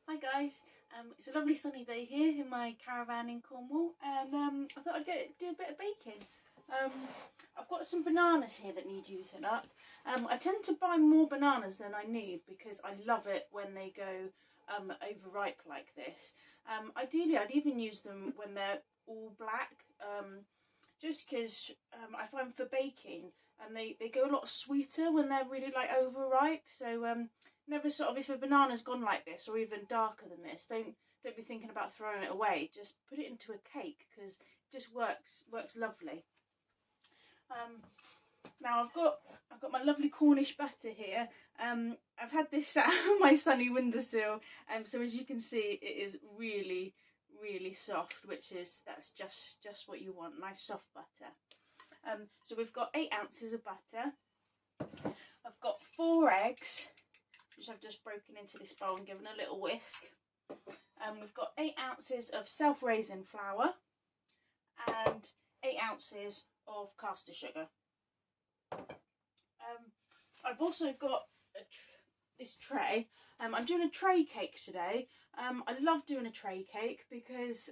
Hi guys, it's a lovely sunny day here in my caravan in Cornwall, and I thought I'd do a bit of baking. I've got some bananas here that need using up. I tend to buy more bananas than I need because I love it when they go overripe like this. Ideally I'd even use them when they're all black, just because I find for baking they go a lot sweeter when they're really like overripe. So never sort of, if a banana's gone like this or even darker than this, don't be thinking about throwing it away. Just put it into a cake because it just works lovely. Now I've got my lovely Cornish butter here. I've had this sat on my sunny windowsill, so as you can see, it is really soft, that's just what you want, nice soft butter. So we've got 8 ounces of butter. I've got 4 eggs, which I've just broken into this bowl and given a little whisk. We've got 8 ounces of self-raising flour and 8 ounces of caster sugar. I've also got this tray. I'm doing a tray cake today. I love doing a tray cake because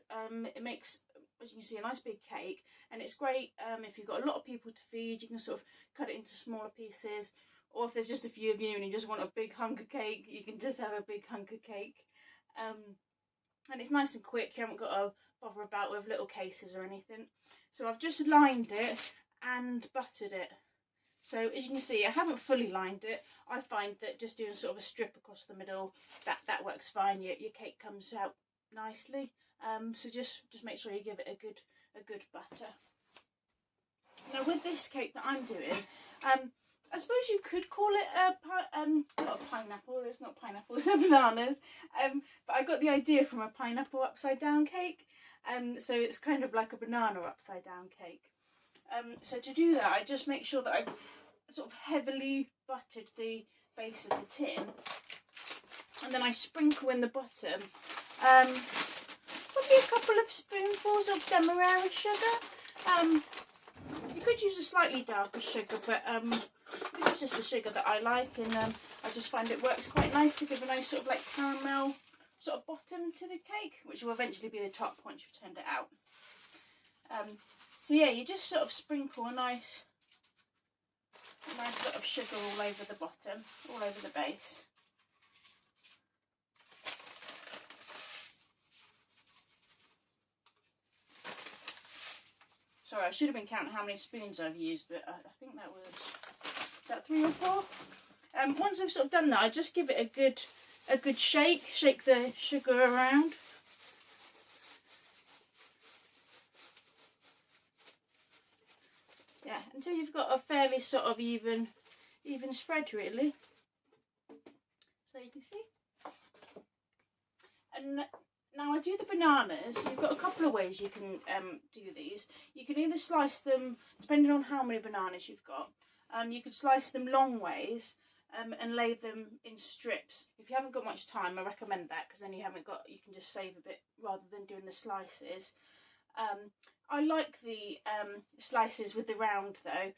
it makes, as you can see, a nice big cake, and it's great if you've got a lot of people to feed. You can sort of cut it into smaller pieces, or if there's just a few of you and you just want a big hunk of cake, you can just have a big hunk of cake. And it's nice and quick. You haven't got to bother about with little cases or anything. So I've just lined it and buttered it. So as you can see, I haven't fully lined it. I find that just doing sort of a strip across the middle, that works fine. Your cake comes out nicely. So just make sure you give it a good butter. Now with this cake that I'm doing, I suppose you could call it not a pineapple. It's not pineapples, they're bananas. But I got the idea from a pineapple upside down cake. So it's kind of like a banana upside down cake. So to do that, I just make sure that I've sort of heavily buttered the base of the tin, and then I sprinkle in the bottom probably a couple of spoonfuls of demerara sugar. You could use a slightly darker sugar, but this is just the sugar that I like, and I just find it works quite nice to give a nice sort of like caramel sort of bottom to the cake, which will eventually be the top once you've turned it out. So yeah, you just sort of sprinkle a nice sort of sugar all over the bottom, all over the base. Sorry, I should have been counting how many spoons I've used, but I think that was, is that 3 or 4? Once I've sort of done that, I just give it a good shake the sugar around. Yeah, until you've got a fairly sort of even spread, really. So you can see. And now I do the bananas. You've got a couple of ways you can do these. You can either slice them, depending on how many bananas you've got. You could slice them long ways and lay them in strips. If you haven't got much time, I recommend that, because then you can just save a bit rather than doing the slices. I like the slices with the round though,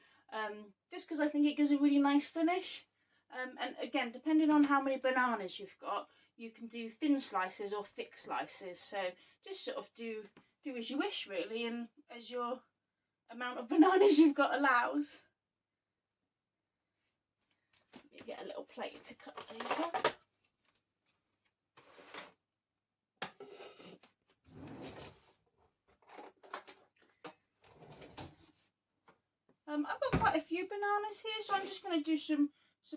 just because I think it gives a really nice finish. And again, depending on how many bananas you've got, you can do thin slices or thick slices. So just sort of do as you wish, really, and as your amount of bananas you've got allows. You get a little plate to cut these up. I've got quite a few bananas here, so I'm just going to do some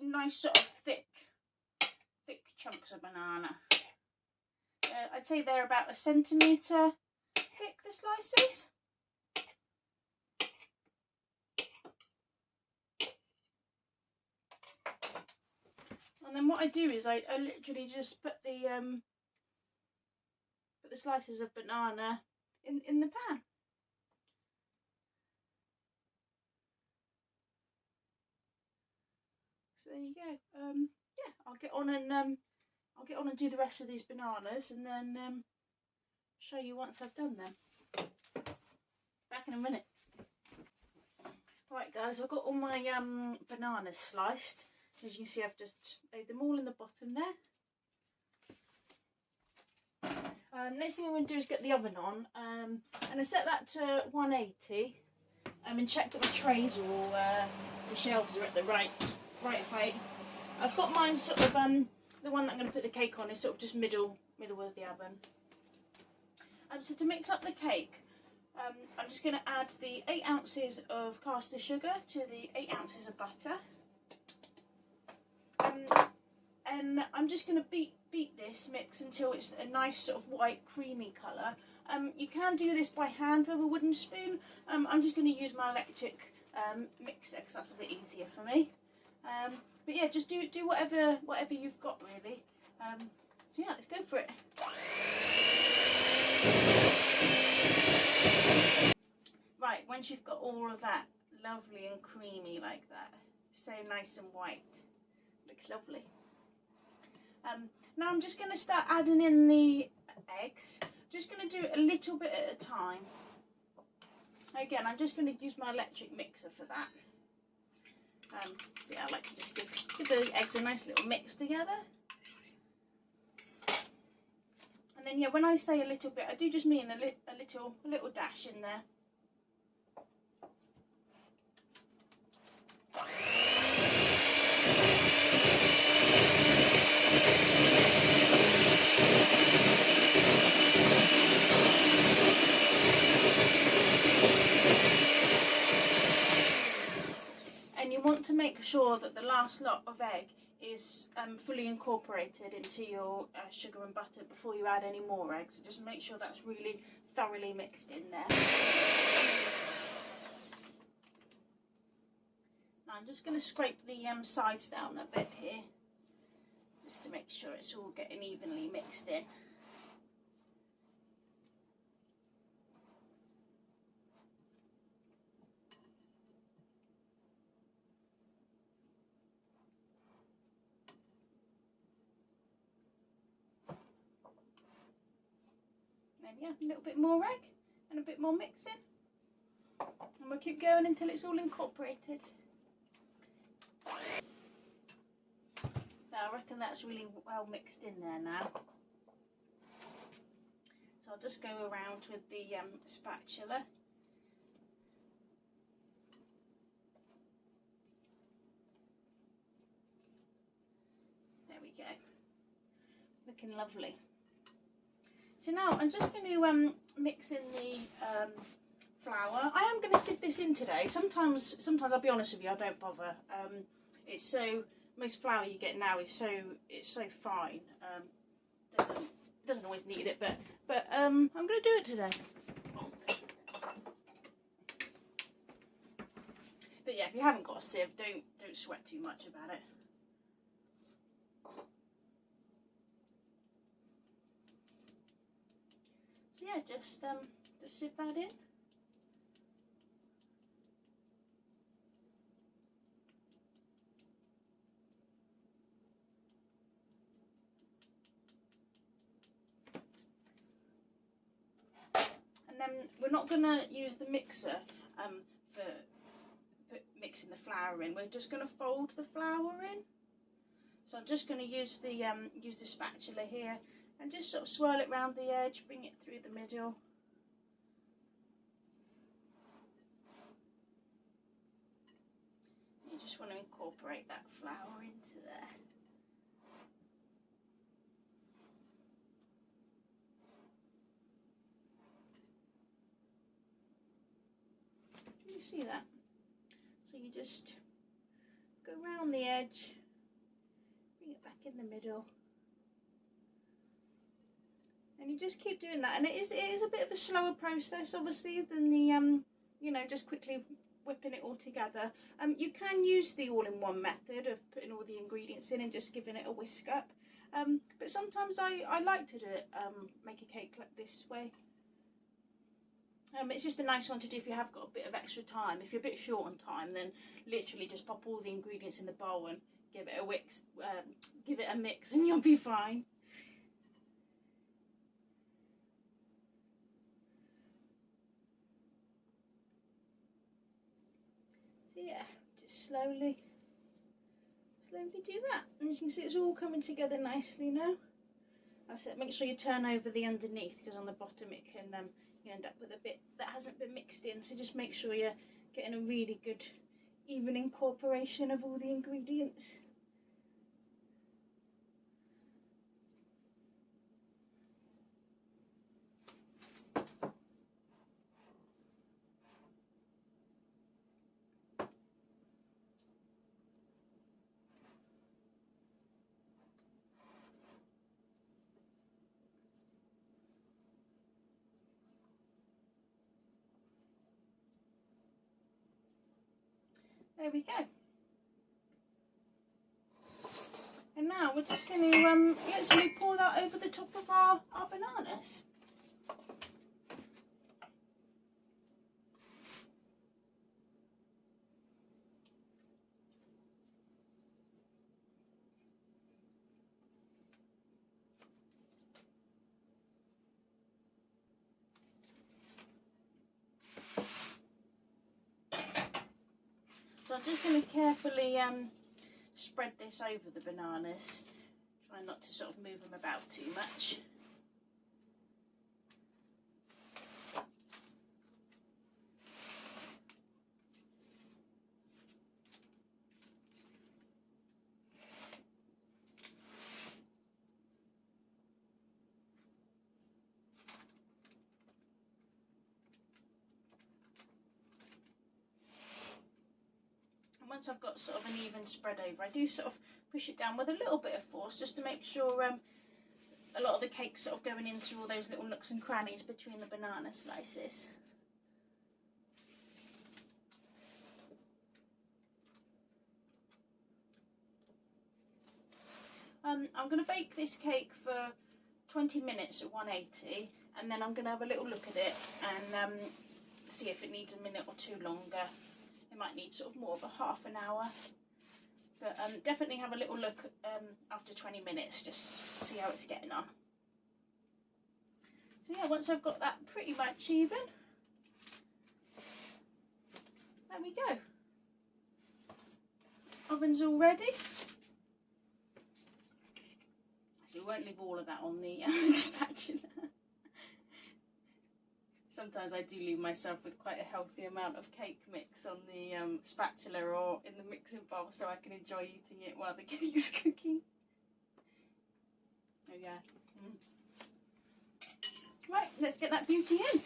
nice sort of thick chunks of banana. I'd say they're about 1 centimetre thick, the slices. And then what I do is I literally just put the slices of banana in the pan. So there you go. Yeah, I'll get on and do the rest of these bananas, and then show you once I've done them. Back in a minute. Right guys, I've got all my bananas sliced. As you can see, I've just laid them all in the bottom there. Next thing I'm going to do is get the oven on, and I set that to 180, and check that my trays are all, the shelves are at the right height. I've got mine sort of, the one that I'm going to put the cake on is sort of just middle of the oven. So to mix up the cake, I'm just going to add the 8 ounces of caster sugar to the 8 ounces of butter. And I'm just going to beat this mix until it's a nice sort of white creamy colour. You can do this by hand with a wooden spoon. I'm just going to use my electric mixer because that's a bit easier for me. But yeah, just do whatever you've got really. So yeah, let's go for it. Right, once you've got all of that lovely and creamy like that, so nice and white, looks lovely. Now I'm just going to start adding in the eggs. Just going to do it a little bit at a time. Again, I'm just going to use my electric mixer for that. So yeah, I like to just give the eggs a nice little mix together. And then yeah, when I say a little bit, I do just mean a little dash in there. And you want to make sure that the last lot of egg is fully incorporated into your sugar and butter before you add any more eggs. So just make sure that's really thoroughly mixed in there. Now I'm just going to scrape the sides down a bit here, just to make sure it's all getting evenly mixed in. And yeah, a little bit more egg and a bit more mixing, and we'll keep going until it's all incorporated. Now I reckon that's really well mixed in there now. So I'll just go around with the spatula. There we go. Looking lovely. So now I'm just going to mix in the flour. I am going to sieve this in today. Sometimes I'll be honest with you, I don't bother. It's most flour you get now is so fine. Doesn't always need it, but I'm going to do it today. But yeah, if you haven't got a sieve, don't sweat too much about it. So yeah, just sieve that in. And then we're not going to use the mixer for mixing the flour in. We're just going to fold the flour in. So I'm just going to use the spatula here and just sort of swirl it round the edge, bring it through the middle. You just want to incorporate that flour into there. Can you see that? So you just go round the edge, bring it back in the middle. And you just keep doing that, and it is a bit of a slower process, obviously, than the you know, just quickly whipping it all together. You can use the all-in-one method of putting all the ingredients in and just giving it a whisk up. But sometimes I like to do it, make a cake like this way. It's just a nice one to do if you have got a bit of extra time. If you're a bit short on time, then literally just pop all the ingredients in the bowl and give it a mix, and you'll be fine. So yeah, just slowly do that, and as you can see, it's all coming together nicely now. That's it. Make sure you turn over the underneath, because on the bottom it can you end up with a bit that hasn't been mixed in. So just make sure you're getting a really good even incorporation of all the ingredients. There we go. And now we're just going to literally pour that over the top of our bananas. So I'm just going to carefully spread this over the bananas. Try not to sort of move them about too much. Once I've got sort of an even spread over, I do sort of push it down with a little bit of force, just to make sure a lot of the cake's sort of going into all those little nooks and crannies between the banana slices. I'm going to bake this cake for 20 minutes at 180, and then I'm going to have a little look at it and see if it needs a minute or two longer. It might need sort of more of a half an hour, but definitely have a little look after 20 minutes, just to see how it's getting on. So yeah, once I've got that pretty much even, there we go. Oven's all ready. So we won't leave all of that on the spatula. Sometimes I do leave myself with quite a healthy amount of cake mix on the spatula or in the mixing bowl, so I can enjoy eating it while the cake's cooking. Oh yeah. Right, let's get that beauty in.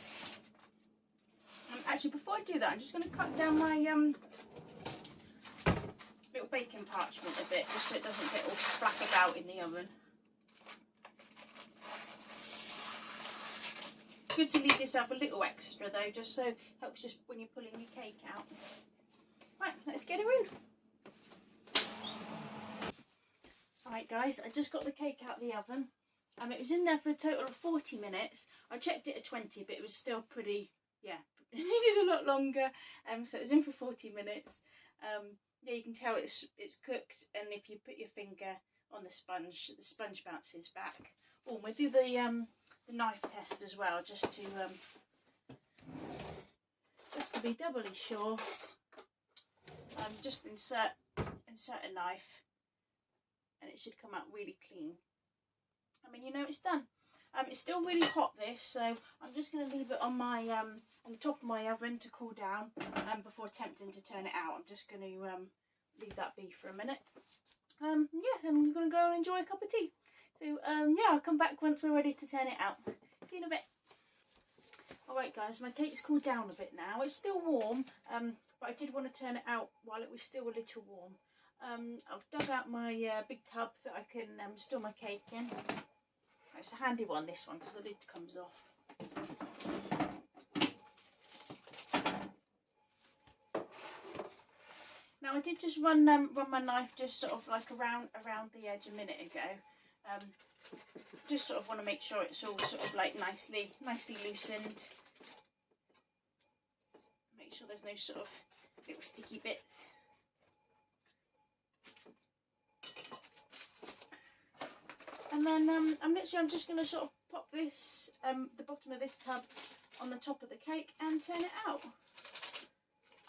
Actually, before I do that, I'm just going to cut down my little baking parchment a bit, just so it doesn't get all black about in the oven. Good to leave yourself a little extra though, just so it helps just when you're pulling your cake out. Right, let's get her in. Alright guys, I just got the cake out of the oven. It was in there for a total of 40 minutes. I checked it at 20, but it was still pretty, yeah, it needed a lot longer. So it was in for 40 minutes. Yeah, you can tell it's cooked, and if you put your finger on the sponge bounces back. Oh, we'll do the knife test as well, just to be doubly sure. Just insert a knife, and it should come out really clean. I mean, you know, it's done. It's still really hot, this, so I'm just going to leave it on my on the top of my oven to cool down before attempting to turn it out. I'm just going to leave that be for a minute. Yeah, and we're going to go and enjoy a cup of tea. So yeah, I'll come back once we're ready to turn it out. See you in a bit. Alright guys, my cake's cooled down a bit now. It's still warm, but I did want to turn it out while it was still a little warm. I've dug out my big tub that I can store my cake in. It's a handy one, this one, because the lid comes off. Now I did just run my knife just sort of like around the edge a minute ago. Just sort of want to make sure it's all sort of like nicely loosened. Make sure there's no sort of little sticky bits. And then I'm just going to sort of pop this the bottom of this tub on the top of the cake and turn it out.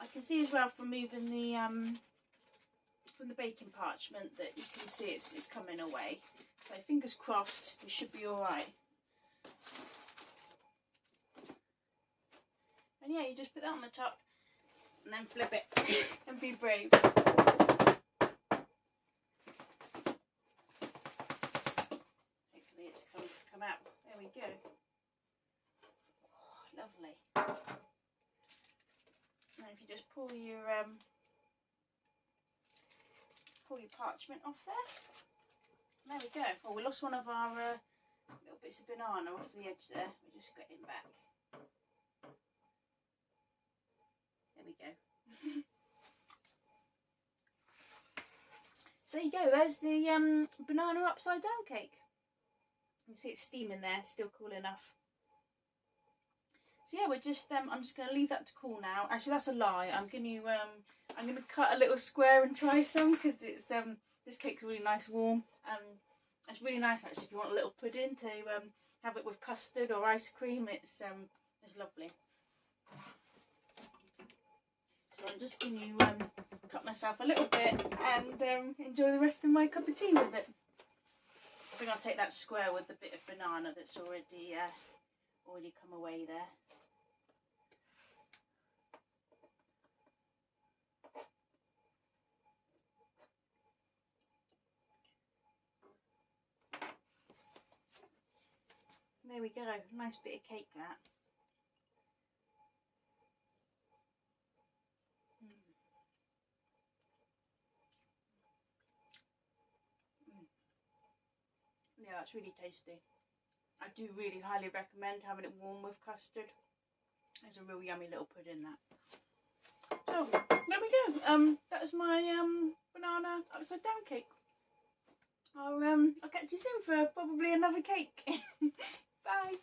I can see as well from moving the the baking parchment that you can see it's coming away. So fingers crossed, we should be all right. And yeah, you just put that on the top and then flip it and be brave. Hopefully it's come out. There we go. Oh, lovely. And if you just pull your parchment off there. There we go. Oh, we lost one of our little bits of banana off the edge there. We just got him back. There we go. So there you go. There's the banana upside down cake. You can see it's steaming there. It's still cool enough. So yeah, we're just I'm just going to leave that to cool now. Actually, that's a lie. I'm going to cut a little square and try some because it's this cake's really nice warm. It's really nice actually if you want a little pudding to have it with custard or ice cream. It's lovely. So I'm just going to cut myself a little bit and enjoy the rest of my cup of tea with it. I think I'll take that square with the bit of banana that's already come away there. There we go, nice bit of cake that. Yeah, that's really tasty. I do really highly recommend having it warm with custard. It's a real yummy little pudding that. So, there we go. That was my banana upside down cake. I'll catch you soon for probably another cake. Bye.